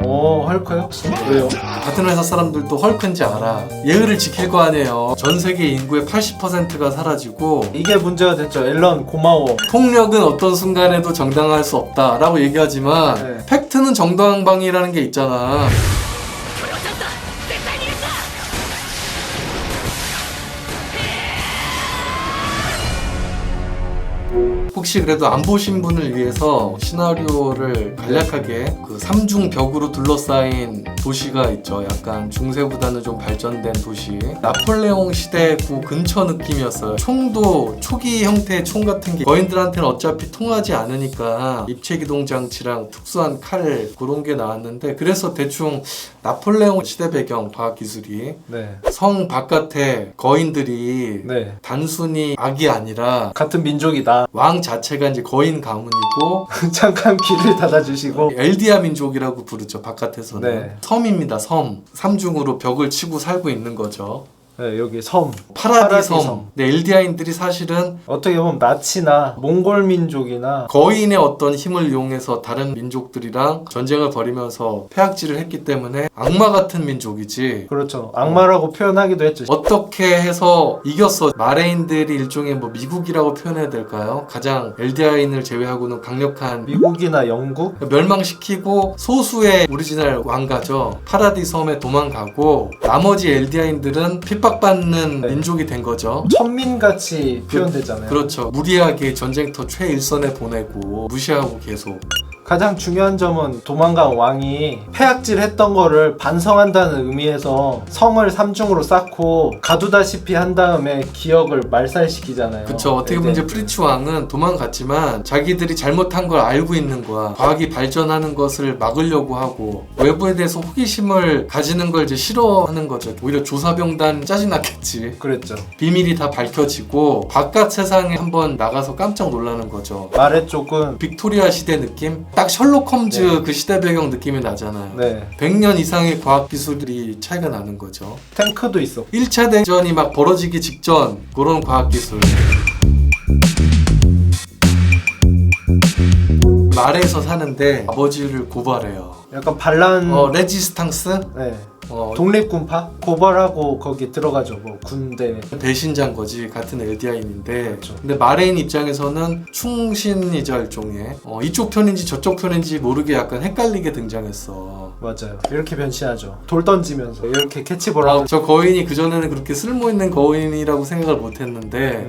오, 헐크요? 왜요? 같은 회사 사람들도 헐크인지 알아. 예의를 지킬 거 아니에요. 전 세계 인구의 80%가 사라지고 이게 문제가 됐죠. 앨런 고마워. 폭력은 어떤 순간에도 정당할 수 없다라고 얘기하지만 네. 팩트는 정당방위라는 게 있잖아. 혹시 그래도 안 보신 분을 위해서 시나리오를 간략하게 그 삼중 벽으로 둘러싸인 도시가 있죠. 약간 중세보다는 좀 발전된 도시. 나폴레옹 시대 그 근처 느낌이었어요. 총도 초기 형태의 총 같은 게 거인들한테는 어차피 통하지 않으니까 입체기동 장치랑 특수한 칼 그런 게 나왔는데 그래서 대충 나폴레옹 시대 배경 과학기술이 네. 성 바깥에 거인들이 네. 단순히 악이 아니라 같은 민족이다. 왕 자체가 이제 거인 가문이고 잠깐 귀를 닫아주시고. 엘디아 민족이라고 부르죠. 바깥에서는 네. 섬입니다. 섬. 삼중으로 벽을 치고 살고 있는 거죠. 네, 여기 섬. 파라디 섬. 섬. 네, 엘디아인들이 사실은 어떻게 보면 나치나 몽골 민족이나 거인의 어떤 힘을 이용해서 다른 민족들이랑 전쟁을 벌이면서 폐악질을 했기 때문에 악마 같은 민족이지. 그렇죠. 악마라고 표현하기도 했죠. 어떻게 해서 이겼어? 마레인들이 일종의 뭐 미국이라고 표현해야 될까요? 가장 엘디아인을 제외하고는 강력한 미국이나 영국? 멸망시키고 소수의 오리지널 왕가죠. 파라디 섬에 도망가고 나머지 엘디아인들은 핍박받는 네. 민족이 된 거죠. 천민같이 표현되잖아요. 그렇죠. 무리하게 전쟁터 최일선에 보내고 무시하고 계속. 가장 중요한 점은 도망간 왕이 폐악질 했던 거를 반성한다는 의미에서 성을 삼중으로 쌓고 가두다시피 한 다음에 기억을 말살시키잖아요. 그쵸. 어떻게 보면 이제 프리츠 왕은 도망갔지만 자기들이 잘못한 걸 알고 있는 거야. 과학이 발전하는 것을 막으려고 하고 외부에 대해서 호기심을 가지는 걸 이제 싫어하는 거죠. 오히려 조사병단 짜증났겠지. 그랬죠. 비밀이 다 밝혀지고 바깥 세상에 한번 나가서 깜짝 놀라는 거죠. 말의 쪽은 빅토리아 시대 느낌? 딱 셜록 홈즈 네. 그 시대 배경 느낌이 나잖아요. 네 100년 이상의 과학기술이 차이가 나는 거죠. 탱크도 있어. 1차 대전이 막 벌어지기 직전 그런 과학기술. 말에서 사는데 아버지를 고발해요. 약간 반란. 레지스탕스? 네. 독립군파 고발하고 거기 들어가죠. 뭐 군대. 배신자인 거지. 같은 엘디아인인데. 그렇죠. 근데 마레인 입장에서는 충신이자 일종의 이쪽 편인지 저쪽 편인지 모르게 약간 헷갈리게 등장했어. 맞아요. 이렇게 변신하죠. 돌 던지면서 이렇게 캐치볼하고. 저 거인이 그전에는 그렇게 쓸모있는 거인이라고 생각을 못했는데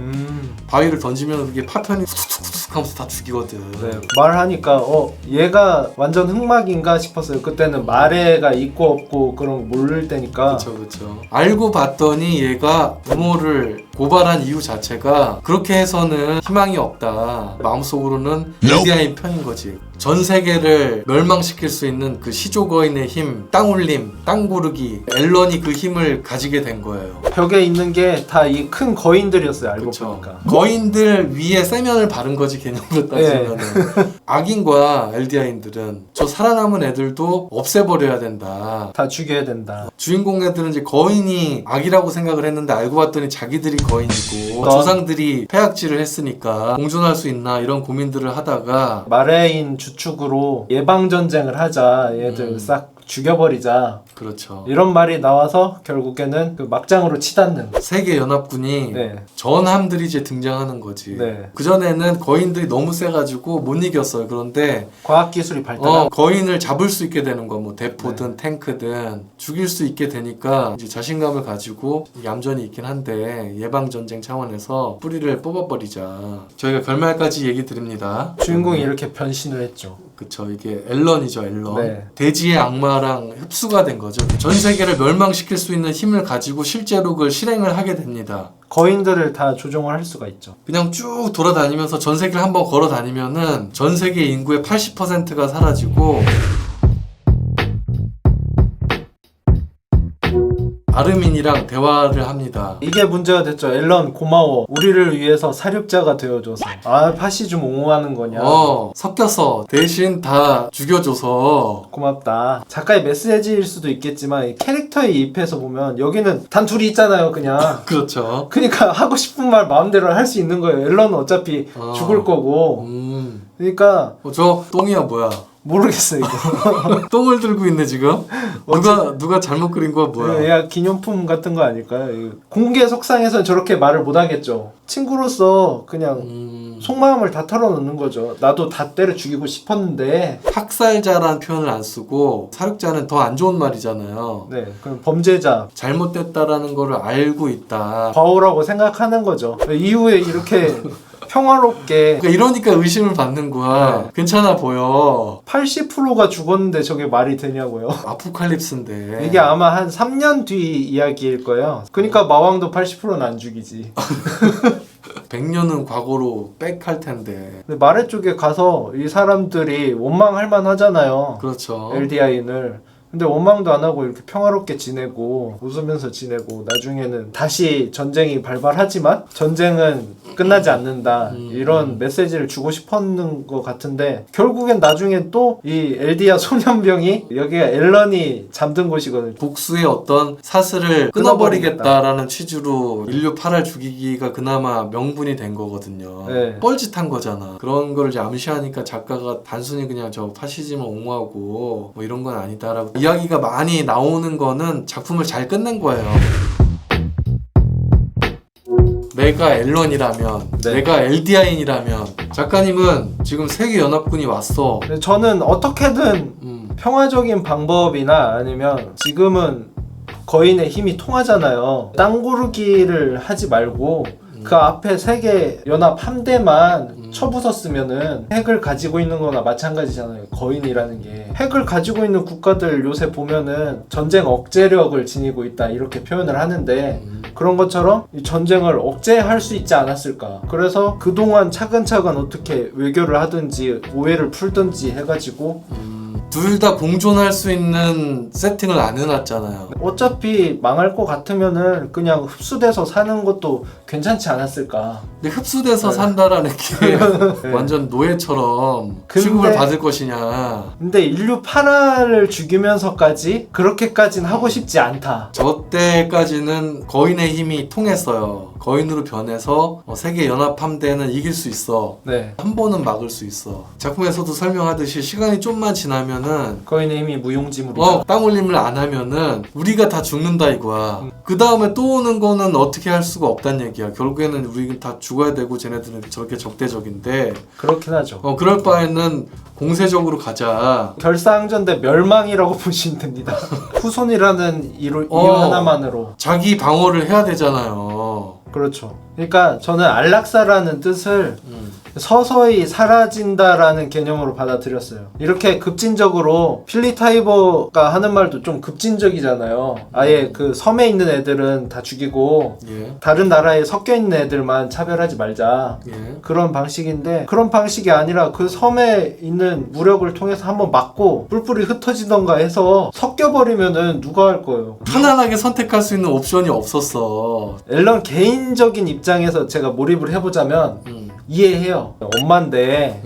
바위를 던지면 그게 파편이 툭툭툭툭 하면서 다 죽이거든. 네. 말하니까 얘가 완전 흑막인가 싶었어요. 그때는 마레가 있고 없고 그런 거 모를 때니까. 그쵸. 알고 봤더니 얘가 부모를 고발한 이유 자체가 그렇게 해서는 희망이 없다. 마음속으로는 엘디아인 편인 거지. 전 세계를 멸망시킬 수 있는 그 시조거인의 힘, 땅울림, 땅고르기, 앨런이 그 힘을 가지게 된 거예요. 벽에 있는 게 다 이 큰 거인들이었어요. 알고 그쵸. 보니까. 거인들 위에 세면을 바른 거지 개념으로 따지면은. 악인과 엘디아인들은 저 살아남은 애들도 없애버려야 된다. 다 죽여야 된다. 주인공 애들은 이제 거인이 악이라고 생각을 했는데 알고 봤더니 자기들이 거인이고 조상들이 폐악질을 했으니까 공존할 수 있나 이런 고민들을 하다가 마레인 주축으로 예방전쟁을 하자. 얘들 싹 죽여버리자. 그렇죠. 이런 말이 나와서 결국에는 그 막장으로 치닫는. 세계연합군이 네. 전함들이 이제 등장하는 거지. 네. 그전에는 거인들이 너무 세가지고 못 이겼어요. 그런데 과학기술이 발달하고. 거인을 잡을 수 있게 되는 거, 뭐 대포든 탱크든 죽일 수 있게 되니까 이제 자신감을 가지고 얌전히 있긴 한데 예방전쟁 차원에서 뿌리를 뽑아버리자. 저희가 결말까지 얘기 드립니다. 주인공이 이렇게 변신을 했죠. 그쵸. 이게 앨런이죠, 앨런. 네. 대지의 악마랑 흡수가 된 거죠. 전 세계를 멸망시킬 수 있는 힘을 가지고 실제로 그걸 실행을 하게 됩니다. 거인들을 다 조종을 할 수가 있죠. 그냥 쭉 돌아다니면서 전 세계를 한번 걸어 다니면은 전 세계 인구의 80%가 사라지고 아르민이랑 대화를 합니다. 이게 문제가 됐죠. 앨런 고마워. 우리를 위해서 사륙자가 되어줘서. 아, 팥이 좀 옹호하는 거냐. 섞여서 대신 다 죽여줘서 고맙다. 작가의 메시지일 수도 있겠지만 이 캐릭터에 입해서 보면 여기는 단 둘이 있잖아요. 그냥. 그렇죠. 그러니까 하고 싶은 말 마음대로 할 수 있는 거예요. 앨런은 어차피 죽을 거고. 그러니까 저 똥이야 뭐야. 모르겠어요 이거. 똥을 들고 있네 지금. 누가 잘못 그린 거야 뭐야? 야 기념품 같은 거 아닐까요? 이거. 공개 석상에서는 저렇게 말을 못 하겠죠. 친구로서 그냥 속마음을 다 털어놓는 거죠. 나도 다 때려 죽이고 싶었는데. 학살자란 표현을 안 쓰고 사륙자는 더 안 좋은 말이잖아요. 네, 그럼 범죄자, 잘못됐다라는 거를 알고 있다. 과오라고 생각하는 거죠. 이후에 이렇게 평화롭게 그러니까 이러니까 의심을 받는 거야. 네. 괜찮아 보여. 80%가 죽었는데 저게 말이 되냐고요. 아포칼립스인데. 이게 아마 한 3년 뒤 이야기일 거예요. 그러니까 마왕도 80%는 안 죽이지. 100년은 과거로 빽할 텐데. 근데 마레 쪽에 가서 이 사람들이 원망할 만하잖아요. 그렇죠. 엘디아인을. 근데 원망도 안 하고 이렇게 평화롭게 지내고 웃으면서 지내고 나중에는 다시 전쟁이 발발하지만 전쟁은 끝나지 않는다 이런 메시지를 주고 싶었는 것 같은데 결국엔 나중에 또 이 엘디아 소년병이 여기가 앨런이 잠든 곳이거든요. 복수의 어떤 사슬을 끊어버리겠다라는 취지로 인류 8알 죽이기가 그나마 명분이 된 거거든요. 네. 뻘짓한 거잖아. 그런 걸 이제 암시하니까 작가가 단순히 그냥 저 파시즘을 옹호하고 뭐 이런 건 아니다라고 이야기가 많이 나오는 거는 작품을 잘 끝낸 거예요. 내가 앨런이라면, 네. 내가 엘디아인이라면, 작가님은 지금 세계연합군이 왔어. 근데 저는 어떻게든 평화적인 방법이나 아니면 지금은 거인의 힘이 통하잖아요. 땅 고르기를 하지 말고 그 앞에 세계 연합 함대만 쳐부쉈으면은 핵을 가지고 있는 거나 마찬가지잖아요. 거인이라는 게 핵을 가지고 있는 국가들 요새 보면은 전쟁 억제력을 지니고 있다 이렇게 표현을 하는데 그런 것처럼 이 전쟁을 억제할 수 있지 않았을까. 그래서 그동안 차근차근 어떻게 외교를 하든지 오해를 풀든지 해가지고 둘 다 공존할 수 있는 세팅을 안 해놨잖아요. 어차피 망할 것 같으면은 그냥 흡수돼서 사는 것도 괜찮지 않았을까. 근데 흡수돼서 산다라는 게 네. 완전 노예처럼 근데- 취급을 받을 것이냐. 근데 인류 8알을 죽이면서까지 그렇게까지는 하고 싶지 않다. 저 때까지는 거인의 힘이 통했어요. 거인으로 변해서 세계 연합 함대는 이길 수 있어. 네. 한 번은 막을 수 있어. 작품에서도 설명하듯이 시간이 좀만 지나면은 거인의 힘이 무용지물이다. 땅 올림을 안 하면은 우리가 다 죽는다 이거야. 그 다음에 또 오는 거는 어떻게 할 수가 없단 얘기야. 결국에는 우리가 다 죽어야 되고 쟤네들은 저렇게 적대적인데 그렇긴 하죠. 그럴 바에는 공세적으로 가자. 결사항전대 멸망이라고 보시면 됩니다. 후손이라는 이유 하나만으로. 자기 방어를 해야 되잖아요. 그렇죠. 그러니까 저는 안락사라는 뜻을 서서히 사라진다라는 개념으로 받아들였어요. 이렇게 급진적으로 필리타이버가 하는 말도 좀 급진적이잖아요. 아예 그 섬에 있는 애들은 다 죽이고 예. 다른 나라에 섞여 있는 애들만 차별하지 말자. 예. 그런 방식인데 그런 방식이 아니라 그 섬에 있는 무력을 통해서 한번 막고 뿔뿔이 흩어지던가 해서 섞여버리면은 누가 할 거예요. 편안하게 선택할 수 있는 옵션이 없었어. 앨런 개인적인 입장에서 제가 몰입을 해보자면 이해해요. 엄마인데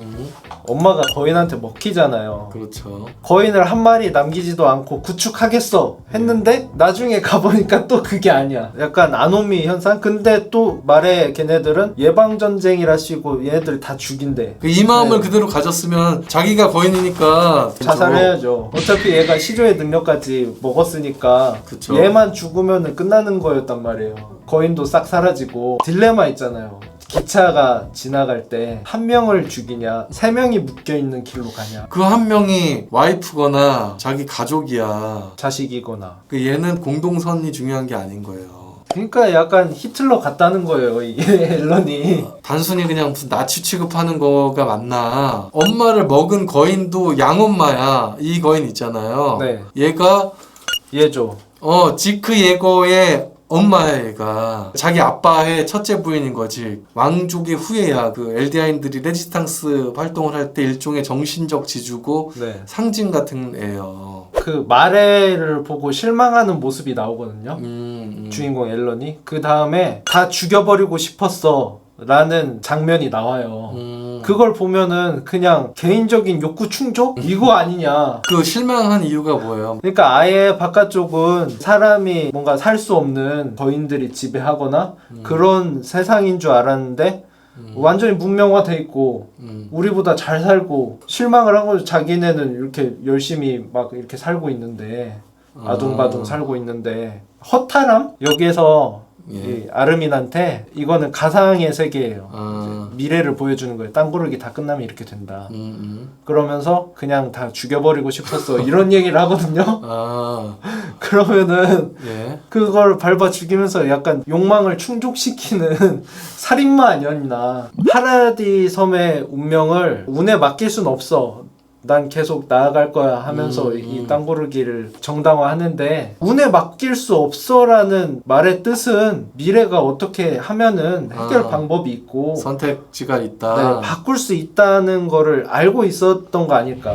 엄마가 거인한테 먹히잖아요. 그렇죠. 거인을 한 마리 남기지도 않고 구축하겠어 했는데 나중에 가보니까 또 그게 아니야. 약간 아노미 현상? 근데 또 말해 걔네들은 예방전쟁이라시고 얘네들 다 죽인대. 이 마음을 네. 그대로 가졌으면 자기가 거인이니까 자살해야죠. 어차피 얘가 시조의 능력까지 먹었으니까 그쵸. 얘만 죽으면 끝나는 거였단 말이에요. 거인도 싹 사라지고 딜레마 있잖아요. 기차가 지나갈 때 한 명을 죽이냐 3명이 묶여있는 길로 가냐 그 한 명이 와이프거나 자기 가족이야. 자식이거나. 그 얘는 공동선이 중요한 게 아닌 거예요. 그러니까 약간 히틀러 같다는 거예요 이게 앨런이. 단순히 그냥 무슨 나치 취급하는 거가 맞나. 엄마를 먹은 거인도 양엄마야. 이 거인 있잖아요. 네. 얘가 얘죠. 지크 예거의 엄마야. 얘가 자기 아빠의 첫째 부인인 거지. 왕족의 후예야. 그 엘디아인들이 레지스탕스 활동을 할 때 일종의 정신적 지주고 네. 상징 같은 애요. 그 마레를 보고 실망하는 모습이 나오거든요. 주인공 앨런이. 그 다음에 다 죽여버리고 싶었어 라는 장면이 나와요. 그걸 보면은 그냥 개인적인 욕구 충족? 이거 아니냐. 그 실망한 이유가 뭐예요? 그러니까 아예 바깥쪽은 사람이 뭔가 살 수 없는 거인들이 지배하거나 그런 세상인 줄 알았는데 완전히 문명화돼 있고 우리보다 잘 살고 실망을 한 거죠. 자기네는 이렇게 열심히 막 이렇게 살고 있는데 아둥바둥 살고 있는데 허탈함? 여기에서 이 아르민한테 이거는 가상의 세계예요. 미래를 보여주는 거예요. 땅구르기 다 끝나면 이렇게 된다. 그러면서 그냥 다 죽여버리고 싶었어. 이런 얘기를 하거든요. 그러면은 그걸 밟아 죽이면서 약간 욕망을 충족시키는 살인마 아니었나. 파라디 섬의 운명을 운에 맡길 순 없어. 난 계속 나아갈 거야 하면서 이 땅고르기를 정당화하는데 운에 맡길 수 없어라는 말의 뜻은 미래가 어떻게 하면은 해결 방법이 있고 선택지가 있다. 네, 바꿀 수 있다는 거를 알고 있었던 거 아닐까.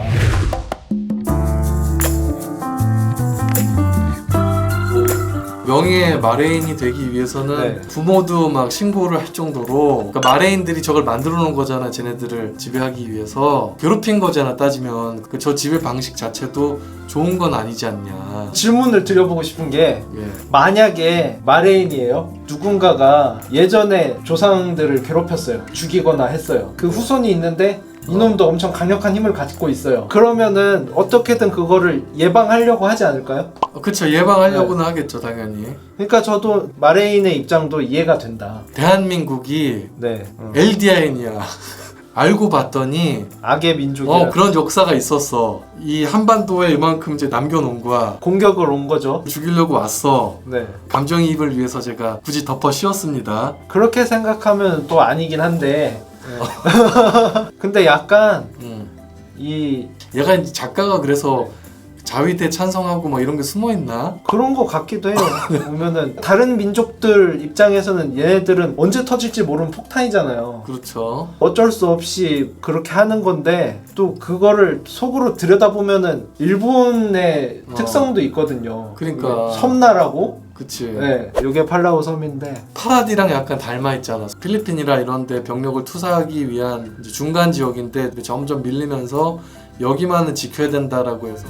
명예의 마레인이 되기 위해서는 부모도 막 신고를 할 정도로, 그러니까 마레인들이 저걸 만들어 놓은 거잖아. 쟤네들을 지배하기 위해서 괴롭힌 거잖아. 따지면 저 지배 방식 자체도 좋은 건 아니지 않냐. 질문을 드려보고 싶은 게 만약에 마레인이에요. 누군가가 예전에 조상들을 괴롭혔어요. 죽이거나 했어요. 그 후손이 있는데 이놈도 엄청 강력한 힘을 가지고 있어요. 그러면은 어떻게든 그거를 예방하려고 하지 않을까요? 그쵸. 예방하려고는 하겠죠. 당연히. 그러니까 저도 마레인의 입장도 이해가 된다. 대한민국이 LDIN이야. 알고 봤더니 악의 민족이야. 그런 역사가 있었어. 이 한반도에 이만큼 이제 남겨놓은 거야. 공격을 온 거죠. 죽이려고 왔어. 네. 감정이입을 위해서 제가 굳이 덮어 씌웠습니다. 그렇게 생각하면 또 아니긴 한데 근데 약간 이 얘가 이제 작가가 그래서 자위대 찬성하고 막 이런 게 숨어 있나? 그런 거 같기도 해요. 보면은 다른 민족들 입장에서는 얘네들은 언제 터질지 모르는 폭탄이잖아요. 그렇죠. 어쩔 수 없이 그렇게 하는 건데 또 그거를 속으로 들여다보면은 일본의 특성도 있거든요. 그러니까 섬나라고. 그치. 네, 요게 팔라우 섬인데 파라디랑 약간 닮아 있잖아. 필리핀이라 이런데 병력을 투사하기 위한 이제 중간 지역인데 점점 밀리면서 여기만은 지켜야 된다라고 해서.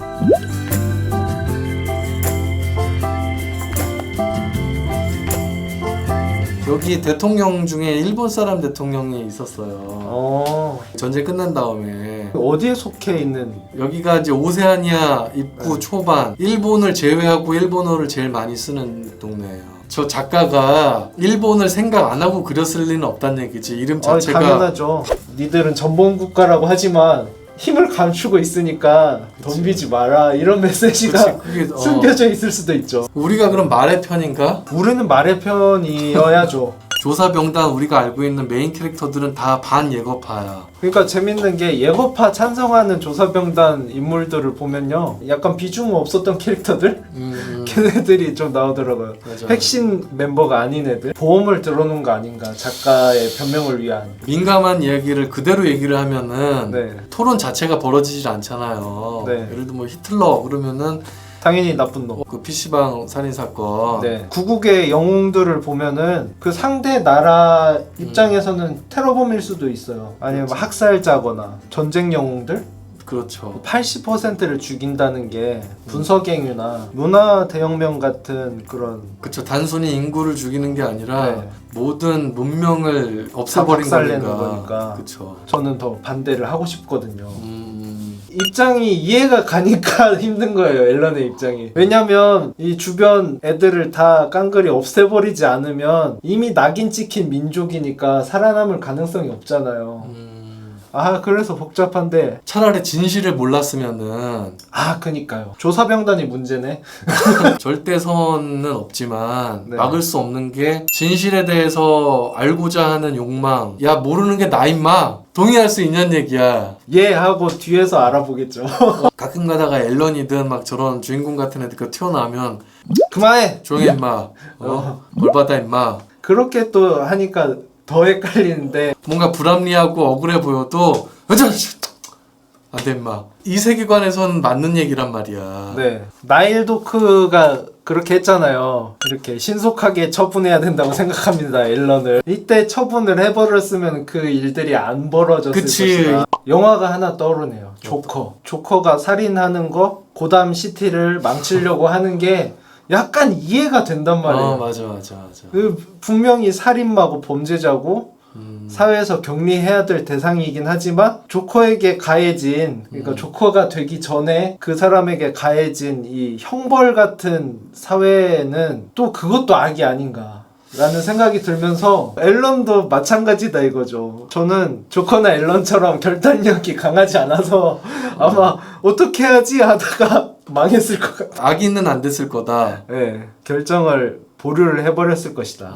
여기 대통령 중에 일본 사람 대통령이 있었어요. 전쟁 끝난 다음에. 어디에 속해 있는? 여기가 이제 오세아니아 입구 초반, 일본을 제외하고 일본어를 제일 많이 쓰는 동네예요. 저 작가가 일본을 생각 안 하고 그렸을 리는 없다는 얘기지. 이름 자체가. 당연하죠. 니들은 전범국가라고 하지만 힘을 감추고 있으니까 덤비지 마라 이런 메시지가 그게, 숨겨져 있을 수도 있죠. 우리가 그럼 말의 편인가? 우리는 말의 편이어야죠. 조사병단 우리가 알고 있는 메인 캐릭터들은 다 반예거파야. 그러니까 재밌는 게 예거파 찬성하는 조사병단 인물들을 보면요, 약간 비중 없었던 캐릭터들 걔네들이 좀 나오더라고요. 맞아. 핵심 멤버가 아닌 애들. 보험을 들어놓은 거 아닌가, 작가의 변명을 위한. 민감한 이야기를 그대로 얘기를 하면은 네. 토론 자체가 벌어지질 않잖아요. 네. 예를 들어 뭐 히틀러 그러면은 당연히 나쁜 놈. 그 PC방 살인 사건. 네. 구국의 영웅들을 보면은 그 상대 나라 입장에서는 테러범일 수도 있어요. 아니면 뭐 학살자거나 전쟁 영웅들? 그렇죠. 80%를 죽인다는 게 분석행위나 문화 대혁명 같은 그런. 그렇죠. 단순히 인구를 죽이는 게 아니라 네. 모든 문명을 없애버린 박살내는 거니까. 그렇죠. 저는 더 반대를 하고 싶거든요. 입장이 이해가 가니까 힘든 거예요. 앨런의 입장이. 왜냐면 이 주변 애들을 다 깡그리 없애버리지 않으면 이미 낙인 찍힌 민족이니까 살아남을 가능성이 없잖아요. 그래서 복잡한데 차라리 진실을 몰랐으면은 그니까요. 조사병단이 문제네. 절대선은 없지만 네. 막을 수 없는 게 진실에 대해서 알고자 하는 욕망. 야, 모르는 게 나 임마. 동의할 수 있냐는 얘기야. 하고 뒤에서 알아보겠죠. 가끔 가다가 앨런이든 막 저런 주인공 같은 애들 그 튀어나오면 그만해! 조용히 임마. 뭘 받아 임마. 그렇게 또 하니까 더 헷갈리는데, 뭔가 불합리하고 억울해 보여도 안돼 임마. 이 세계관에서는 맞는 얘기란 말이야. 네. 나일 도크가 그렇게 했잖아요. 이렇게 신속하게 처분해야 된다고 생각합니다, 앨런을. 이때 처분을 해버렸으면 그 일들이 안 벌어졌을 그치. 것이다. 영화가 하나 떠오르네요. 조커. 조커가 살인하는 거, 고담 시티를 망치려고 하는 게 약간 이해가 된단 말이에요. 맞아. 그 분명히 살인마고 범죄자고 사회에서 격리해야 될 대상이긴 하지만 조커에게 가해진 그러니까 조커가 되기 전에 그 사람에게 가해진 이 형벌 같은 사회는 또 그것도 악이 아닌가 라는 생각이 들면서 앨런도 마찬가지다 이거죠. 저는 조커나 앨런처럼 결단력이 강하지 않아서 아마 어떻게 해야지 하다가 망했을 것 같아요. 악인은 안 됐을 거다. 네, 결정을 보류를 해버렸을 것이다.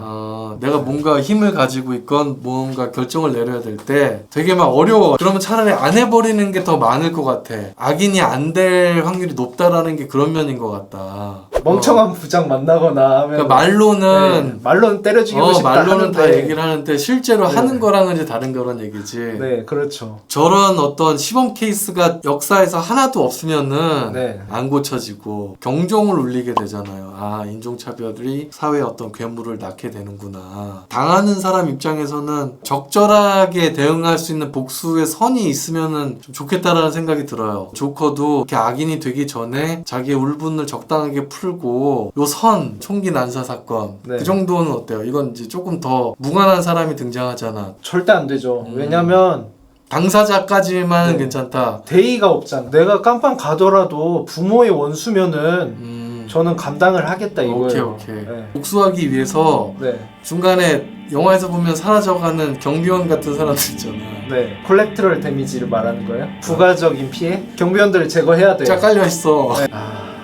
내가 뭔가 힘을 가지고 있건 뭔가 결정을 내려야 될 때 되게 막 어려워. 그러면 차라리 안 해버리는 게 더 많을 것 같아. 악인이 안 될 확률이 높다라는 게 그런 면인 것 같다. 멍청한 부장 만나거나 하면 그러니까 말로는 말로는 때려 죽이고 싶다 말로는 하는데 다 얘기를 하는데 실제로 네. 하는 거랑은 이제 다른 그런 얘기지. 네, 그렇죠. 저런 어떤 시범 케이스가 역사에서 하나도 없으면은 네. 안 고쳐지고 경종을 울리게 되잖아요. 아, 인종차별이 사회에 어떤 괴물을 낳게 되는구나. 당하는 사람 입장에서는 적절하게 대응할 수 있는 복수의 선이 있으면은 좀 좋겠다라는 생각이 들어요. 조커도 이렇게 악인이 되기 전에 자기의 울분을 적당하게 풀고 요 선, 총기 난사 사건 네. 그 정도는 어때요? 이건 이제 조금 더 무관한 사람이 등장하잖아. 절대 안 되죠. 왜냐면 당사자까지만 네. 괜찮다. 대의가 없잖아. 내가 깜빵 가더라도 부모의 원수면은 저는 감당을 하겠다 이거예요. 오케이. 네. 복수하기 위해서 네. 중간에 영화에서 보면 사라져가는 경비원 같은 사람들 있잖아. 네. 콜렉트럴 데미지를 말하는 거예요? 부가적인 피해? 경비원들을 제거해야 돼요. 쫙 깔려 있어. 네.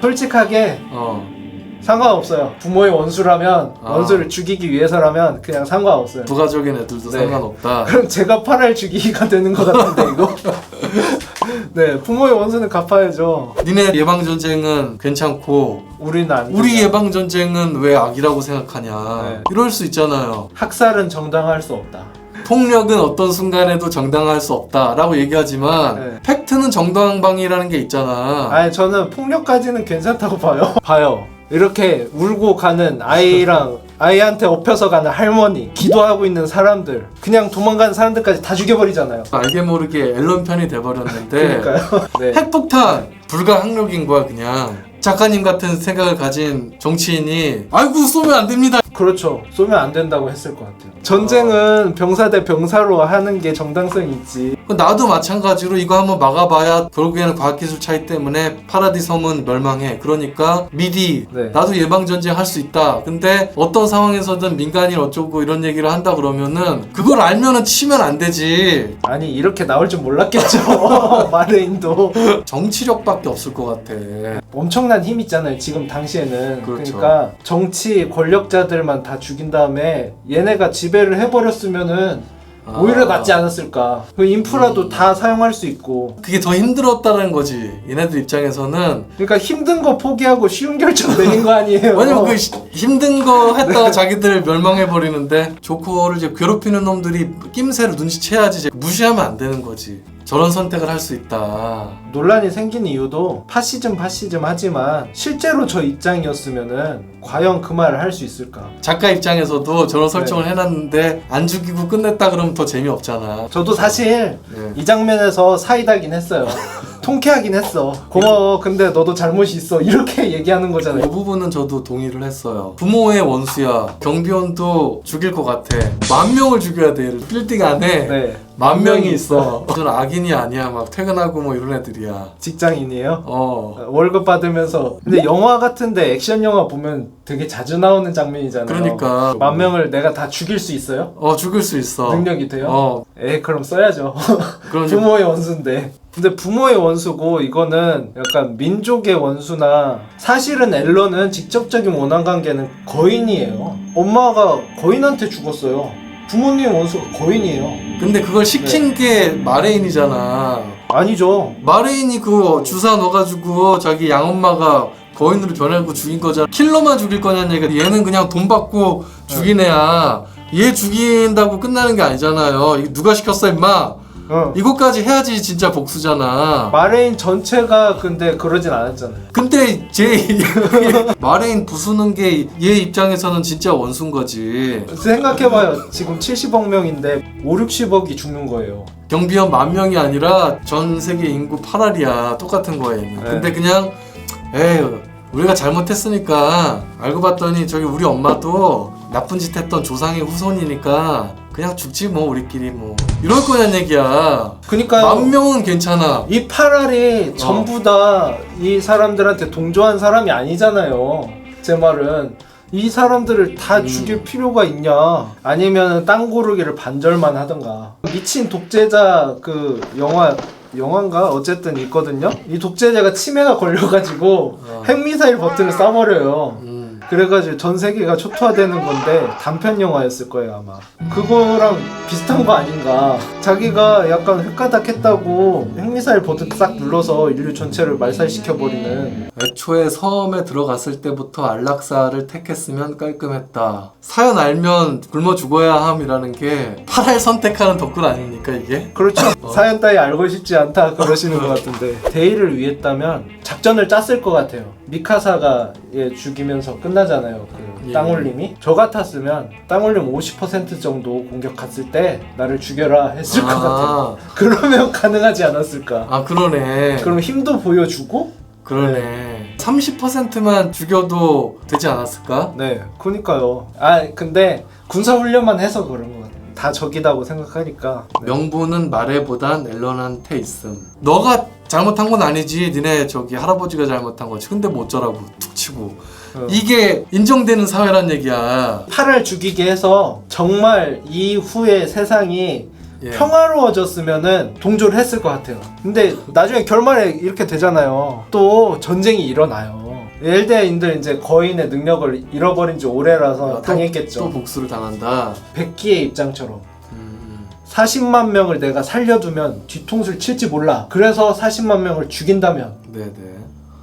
솔직하게 상관없어요. 부모의 원수라면 원수를 죽이기 위해서라면 그냥 상관없어요. 부가적인 애들도 네. 상관없다. 그럼 제가 팔을 죽이기가 되는 것 같은데 이거? 네, 부모의 원수는 갚아야죠. 니네 예방전쟁은 괜찮고 우리는 안 우리 된다. 예방전쟁은 왜 악이라고 생각하냐. 네. 이럴 수 있잖아요. 학살은 정당할 수 없다. 폭력은 어떤 순간에도 정당할 수 없다라고 얘기하지만 네. 팩트는 정당방위라는 게 있잖아. 아니 저는 폭력까지는 괜찮다고 봐요. 이렇게 울고 가는 아이랑 아이한테 업혀서 가는 할머니, 기도하고 있는 사람들, 그냥 도망가는 사람들까지 다 죽여버리잖아요. 알게 모르게 앨런 편이 돼버렸는데 그러니까요. 네. 핵폭탄 불가항력인 거야 그냥. 작가님 같은 생각을 가진 정치인이 아이고 쏘면 안 됩니다. 그렇죠. 쏘면 안 된다고 했을 것 같아요. 전쟁은 병사 대 병사로 하는 게 정당성이 있지. 나도 마찬가지로 이거 한번 막아봐야 결국에는 과학기술 차이 때문에 파라디 섬은 멸망해. 그러니까 미리 네. 나도 예방전쟁 할 수 있다. 근데 어떤 상황에서든 민간인 어쩌고 이런 얘기를 한다 그러면은 그걸 알면은 치면 안 되지. 아니 이렇게 나올 줄 몰랐겠죠. 마르인도 정치력밖에 없을 것 같아. 엄청난 힘 있잖아요. 지금 당시에는. 그렇죠. 그러니까 정치 권력자들만 다 죽인 다음에 얘네가 지배를 해버렸으면은 오히려 낫지 않았을까. 그 인프라도 다 사용할 수 있고. 그게 더 힘들었다는 거지. 얘네들 입장에서는. 그러니까 힘든 거 포기하고 쉬운 결정 내린 거 아니에요. 왜냐면 그 힘든 거 했다가 자기들 멸망해 버리는데 조커를 이제 괴롭히는 놈들이 낌새를 눈치채야지 이제 무시하면 안 되는 거지. 저런 선택을 할 수 있다. 논란이 생긴 이유도 파시즘 하지만 실제로 저 입장이었으면은 과연 그 말을 할 수 있을까? 작가 입장에서도 저런 설정을 해놨는데 안 죽이고 끝냈다 그러면 더 재미없잖아. 저도 사실 네. 이 장면에서 사이다긴 했어요. 통쾌하긴 했어. 고마워. 근데 너도 잘못이 있어. 이렇게 얘기하는 이 거잖아요. 부분은 저도 동의를 했어요. 부모의 원수야. 경비원도 죽일 것 같아. 10,000명을 죽여야 돼. 빌딩 안에 네. 10,000명이 있어. 저는 악인이 아니야. 막 퇴근하고 뭐 이런 애들이야. 직장인이에요. 어. 월급 받으면서. 근데 영화 같은데 액션 영화 보면 되게 자주 나오는 장면이잖아요. 그러니까. 10,000명을 내가 다 죽일 수 있어요? 죽일 수 있어. 능력이 돼요? 어. 그럼 써야죠. 그럼 부모의 원수인데. 근데 부모의 원수고 이거는 약간 민족의 원수나 사실은 앨런은 직접적인 원한 관계는 거인이에요. 엄마가 거인한테 죽었어요. 부모님 원수가 거인이에요. 근데 그걸 시킨 게 마레인이잖아. 아니죠. 마레인이 그 주사 넣어가지고 자기 양엄마가 거인으로 변하고 죽인 거잖아. 킬러만 죽일 거냐는 얘기가 얘는 그냥 돈 받고 죽인 애야. 얘 죽인다고 끝나는 게 아니잖아요. 이거 누가 시켰어 임마. 이것까지 해야지 진짜 복수잖아. 마레인 전체가 근데 그러진 않았잖아요. 근데 마레인 부수는 게 얘 입장에서는 진짜 원수인 거지. 생각해봐요. 지금 70억 명인데 5, 60억이 죽는 거예요. 경비원 10,000명이 아니라 전 세계 인구 8알이야. 똑같은 거야 얘는. 네. 근데 그냥 에휴 우리가 잘못했으니까 알고 봤더니 저기 우리 엄마도 나쁜 짓 했던 조상의 후손이니까 그냥 죽지 뭐 우리끼리 뭐 이럴 거냐는 얘기야. 그니까요. 10,000명은 괜찮아. 이 8알이 전부 다 이 사람들한테 동조한 사람이 아니잖아요. 제 말은 이 사람들을 다 죽일 필요가 있냐? 아니면 땅 고르기를 반절만 하던가. 미친 독재자 그 영화인가 어쨌든 있거든요. 이 독재자가 치매가 걸려가지고 핵미사일 버튼을 쏴버려요. 그래가지고 전 세계가 초토화되는 건데 단편 영화였을 거예요 아마. 그거랑 비슷한 거 아닌가. 자기가 약간 획가닥했다고 핵미사일 버튼 싹 눌러서 인류 전체를 말살시켜버리는. 애초에 섬에 들어갔을 때부터 안락사를 택했으면 깔끔했다. 사연 알면 굶어 죽어야 함이라는 게 8알 선택하는 덕분 아닙니까 이게? 그렇죠. 사연 따위 알고 싶지 않다 그러시는 것 같은데 대의를 위했다면 작전을 짰을 것 같아요. 미카사가 얘 죽이면서 끝나잖아요. 그 예. 땅올림이. 저 같았으면 땅올림 50% 정도 공격 갔을 때 나를 죽여라 했을 것 같아요. 그러면 가능하지 않았을까. 아 그러네. 그럼 힘도 보여주고. 그러네. 30%만 죽여도 되지 않았을까? 네, 그니까요. 아 근데 군사훈련만 해서 그런 것 같아요. 다 적이다고 생각하니까. 네. 명분은 말해보단 앨런한테 있음. 너가 잘못한 건 아니지. 니네 저기 할아버지가 잘못한 거지. 근데 뭐 어쩌라고 툭 치고. 이게 인정되는 사회란 얘기야. 8알 죽이게 해서 정말 이후에 세상이 예. 평화로워졌으면은 동조를 했을 것 같아요. 근데 나중에 결말에 이렇게 되잖아요. 또 전쟁이 일어나요. 엘데인들 이제 거인의 능력을 잃어버린 지 오래라서 당했겠죠. 또 복수를 당한다. 백기의 입장처럼 40만 명을 내가 살려두면 뒤통수를 칠지 몰라. 그래서 40만 명을 죽인다면 네네.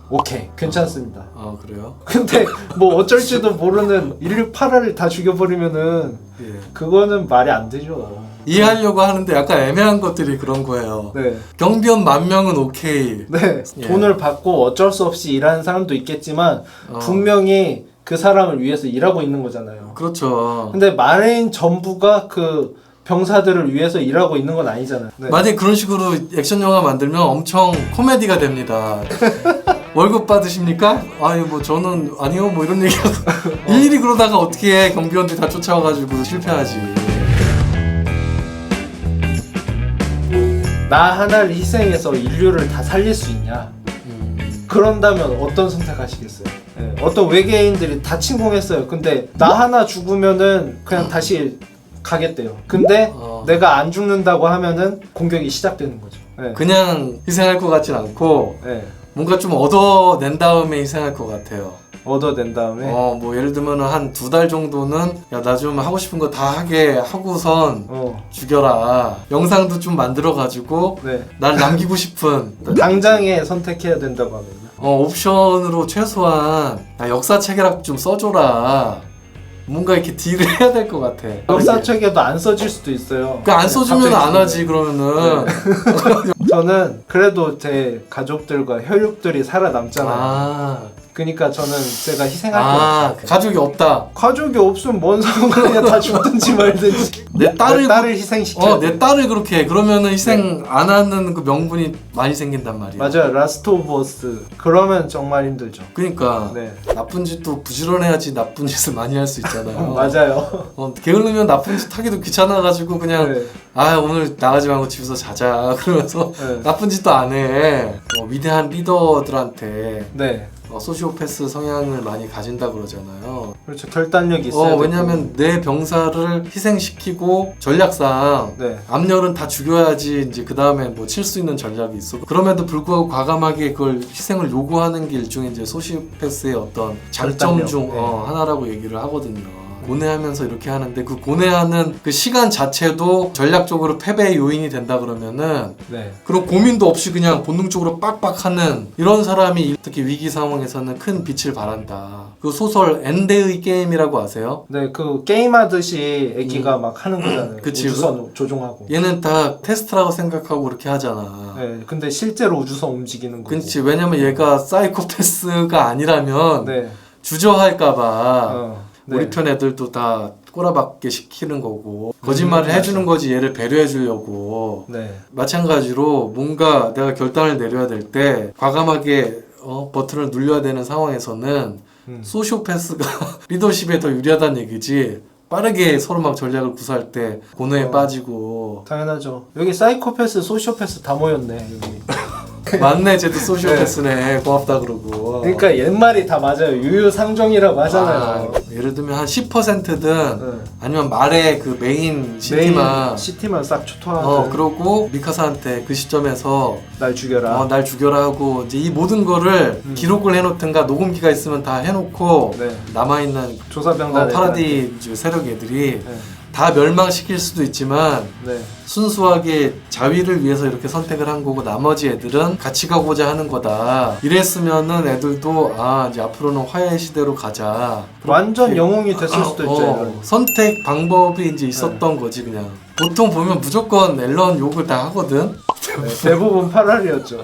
오케이 괜찮습니다. 아 그래요? 근데 뭐 어쩔지도 모르는 인류 8알을 다 죽여버리면은 예. 그거는 말이 안 되죠. 이해하려고 하는데 약간 애매한 것들이 그런 거예요. 네. 경비원 10,000명은 오케이. 네. 예. 돈을 받고 어쩔 수 없이 일하는 사람도 있겠지만 분명히 그 사람을 위해서 일하고 있는 거잖아요. 그렇죠. 근데 마레인 전부가 그 병사들을 위해서 일하고 있는 건 아니잖아요. 네. 만약에 그런 식으로 액션 영화 만들면 엄청 코미디가 됩니다. 월급 받으십니까? 아니 뭐 저는 아니요 뭐 이런 얘기하고 일일이 그러다가 어떻게 해. 경비원들이 다 쫓아와가지고 실패하지. 나 하나를 희생해서 인류를 다 살릴 수 있냐? 그런다면 어떤 선택하시겠어요? 네. 어떤 외계인들이 다 침공했어요. 근데 나 하나 죽으면은 그냥 다시 가겠대요. 근데 내가 안 죽는다고 하면은 공격이 시작되는 거죠. 네. 그냥 희생할 것 같진 않고 네. 뭔가 좀 얻어낸 다음에 희생할 것 같아요. 얻어낸 다음에 뭐 예를 들면 한 2달 정도는 야 나 좀 하고 싶은 거 다 하게 하고선 죽여라. 영상도 좀 만들어가지고 네. 날 남기고 싶은 당장에 선택해야 된다고 하면요. 옵션으로 최소한 나 역사 체계락 좀 써줘라. 뭔가 이렇게 딜을 해야 될 것 같아. 역사책에도 안 써질 수도 있어요. 그러니까 안 써주면 안 하지 그러면은. 저는 그래도 제 가족들과 혈육들이 살아남잖아요. 아, 그러니까 저는 제가 희생할 것 같아요. 가족이 없다. 가족이 없으면 뭔 상관이야. 다 죽든지 말든지. 내 딸을 희생시켜. 내 딸을 그렇게 해. 그러면은 희생 안 하는 그 명분이 많이 생긴단 말이야. 맞아요. 라스트 오브 어스. 그러면 정말 힘들죠. 그러니까 네. 나쁜 짓도 부지런해야지 나쁜 짓을 많이 할 수 있잖아요. 맞아요. 게으르면 나쁜 짓 하기도 귀찮아가지고 그냥 네. 오늘 나가지 말고 집에서 자자 그러면서 네. 나쁜 짓도 안 해. 위대한 리더들한테 네. 소시오패스 성향을 많이 가진다 그러잖아요. 그렇죠. 결단력이 있어요. 왜냐면 내 병사를 희생시키고 전략상 네. 암열은 다 죽여야지 이제 그 다음에 뭐 칠 수 있는 전략이 있어. 그럼에도 불구하고 과감하게 그걸 희생을 요구하는 게 일종의 이제 소시오패스의 어떤 장점 결단력. 중 네. 하나라고 얘기를 하거든요. 고뇌하면서 이렇게 하는데 그 고뇌하는 그 시간 자체도 전략적으로 패배의 요인이 된다 그러면은 네. 그런 고민도 없이 그냥 본능적으로 빡빡하는 이런 사람이 특히 위기 상황에서는 큰 빛을 발한다. 그 소설 엔데의 게임이라고 아세요? 네, 그 게임하듯이 애기가 막 하는 거잖아요. 그치. 우주선 조종하고. 얘는 다 테스트라고 생각하고 그렇게 하잖아. 네, 근데 실제로 우주선 움직이는 거고. 그렇지. 왜냐면 얘가 사이코패스가 아니라면 네. 주저할까봐 네. 우리 편 애들도 다 꼬라박게 시키는 거고 거짓말을 해주는 거지 얘를 배려해 주려고. 네. 마찬가지로 뭔가 내가 결단을 내려야 될 때 과감하게 버튼을 눌려야 되는 상황에서는 소시오패스가 리더십에 더 유리하다는 얘기지 빠르게 서로 막 전략을 구사할 때 고뇌에 어. 빠지고. 당연하죠. 여기 사이코패스, 소시오패스 다 모였네 여기. 맞네, 쟤도 소시오패스네. 고맙다 그러고. 그러니까 옛말이 다 맞아요. 유유상종이라고 하잖아요. 예를 들면 한 10%든 네. 아니면 말의 그 메인 시티만 시티만 싹 초토화하는. 그러고 미카사한테 그 시점에서 날 죽여라. 날 죽여라 하고 이제 이 모든 거를 기록을 해놓든가 녹음기가 있으면 다 해놓고 네. 남아있는 조사병단 파라디 세력 애들이 네. 다 멸망시킬 수도 있지만 네. 순수하게 자위를 위해서 이렇게 선택을 한 거고 나머지 애들은 같이 가고자 하는 거다. 이랬으면은 애들도 이제 앞으로는 화해의 시대로 가자. 완전 영웅이 됐을 수도 있죠. 이런. 선택 방법이 이제 있었던 거지 그냥. 보통 보면 무조건 앨런 욕을 다 하거든. 네, 대부분 8알이었죠.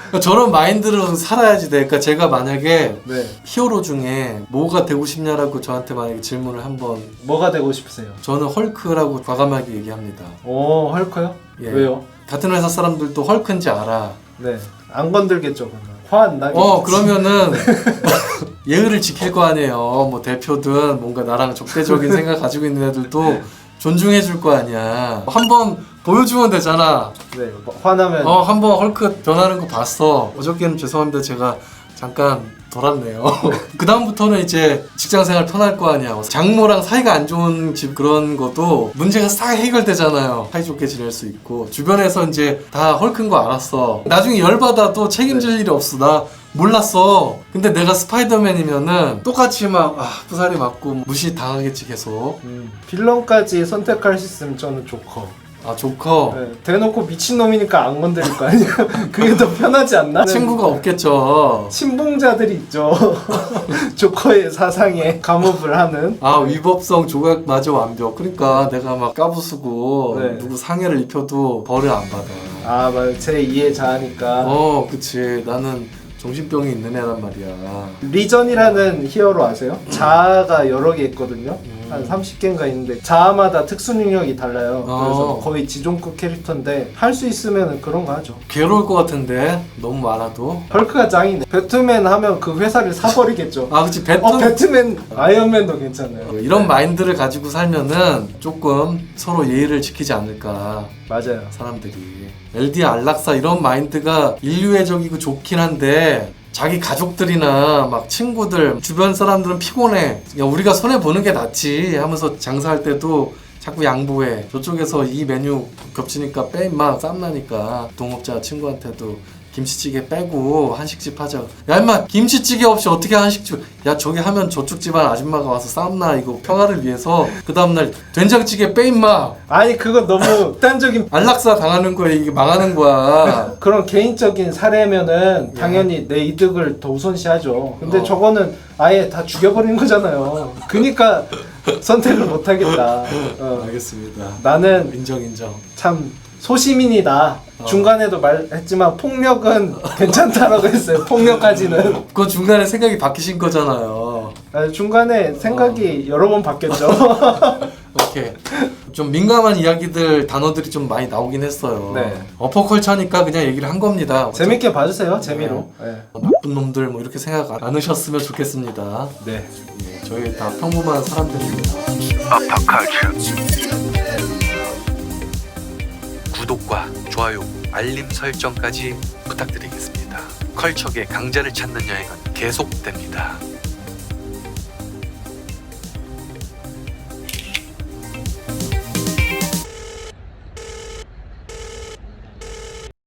그러니까 저런 마인드로 살아야지 돼. 그러니까 제가 만약에 네. 히어로 중에 뭐가 되고 싶냐라고 저한테 만약에 질문을 한번, 뭐가 되고 싶으세요? 저는 헐크라고 과감하게 얘기합니다. 오, 헐크요? 예. 왜요? 같은 회사 사람들도 헐크인지 알아. 네. 안 건들겠죠, 그러면. 화 안 나게. 그러면은 예의를 지킬 거 아니에요. 뭐 대표든 뭔가 나랑 적대적인 생각 가지고 있는 애들도 존중해 줄 거 아니야. 한번 보여주면 되잖아. 네. 뭐 화나면. 한번 헐크 변하는 거 봤어. 어저께는 죄송합니다. 제가 잠깐 돌았네요. 그 다음부터는 이제 직장생활 편할 거 아니야. 장모랑 사이가 안 좋은 집 그런 것도 문제가 싹 해결되잖아요. 사이좋게 지낼 수 있고 주변에서 이제 다 헐크인 거 알았어. 나중에 열받아도 책임질 일이 없어. 나 몰랐어. 근데 내가 스파이더맨이면은 똑같이 막 부살이 맞고 무시 당하겠지 계속. 빌런까지 선택할 수 있으면 저는 조커. 조커. 네. 대놓고 미친놈이니까 안 건드릴 거 아니야. 그게 더 편하지 않나? 친구가 없겠죠. 친봉자들이 있죠. 조커의 사상에 감업을 하는. 위법성 조각마저 완벽. 그러니까 내가 막 까부수고 네. 누구 상해를 입혀도 벌을 안 받아. 맞아. 제 2의 자아니까. 그치. 나는 정신병이 있는 애란 말이야. 리전이라는 히어로 아세요? 자아가 여러 개 있거든요. 한 30개인가 있는데 자아마다 특수 능력이 달라요. 그래서 거의 지존급 캐릭터인데 할 수 있으면 그런 거 하죠. 괴로울 것 같은데 너무 많아도. 헐크가 짱이네. 배트맨 하면 그 회사를 사버리겠죠. 그치. 배트맨, 아이언맨도 괜찮아요. 이런 마인드를 가지고 살면은 조금 서로 예의를 지키지 않을까. 맞아요. 사람들이 LD 안락사 이런 마인드가 인류애적이고 좋긴 한데 자기 가족들이나 막 친구들 주변 사람들은 피곤해. 야, 우리가 손해 보는 게 낫지 하면서 장사할 때도 자꾸 양보해. 저쪽에서 이 메뉴 겹치니까 빼 임마 쌈나니까 동업자 친구한테도 김치찌개 빼고 한식집 하자. 야 임마 김치찌개 없이 어떻게 한식집. 야 저기 하면 저쪽 집안 아줌마가 와서 쌈나 이거 평화를 위해서. 그 다음날 된장찌개 빼 임마. 아니 그건 너무 극단적인 안락사 당하는 거야. 이게 망하는 거야. 그런 개인적인 사례면은 당연히 내 이득을 더 우선시하죠. 근데 저거는 아예 다 죽여버리는 거잖아요. 그니까 선택을 못 하겠다. 알겠습니다. 나는 인정. 참 소시민이다. 중간에도 말했지만 폭력은 괜찮다라고 했어요. 폭력까지는. 그 중간에 생각이 바뀌신 거잖아요. 중간에 생각이 여러 번 바뀌었죠. 오케이. 좀 민감한 이야기들 단어들이 좀 많이 나오긴 했어요. 네. 어퍼컬처니까 그냥 얘기를 한 겁니다. 재밌게 봐주세요. 재미로. 네. 나쁜 놈들 뭐 이렇게 생각 안 하셨으면 좋겠습니다. 네. 저희 다 평범한 사람들입니다. 구독과 좋아요, 알림 설정까지 부탁드리겠습니다. 컬처계 강자를 찾는 여행은 계속됩니다.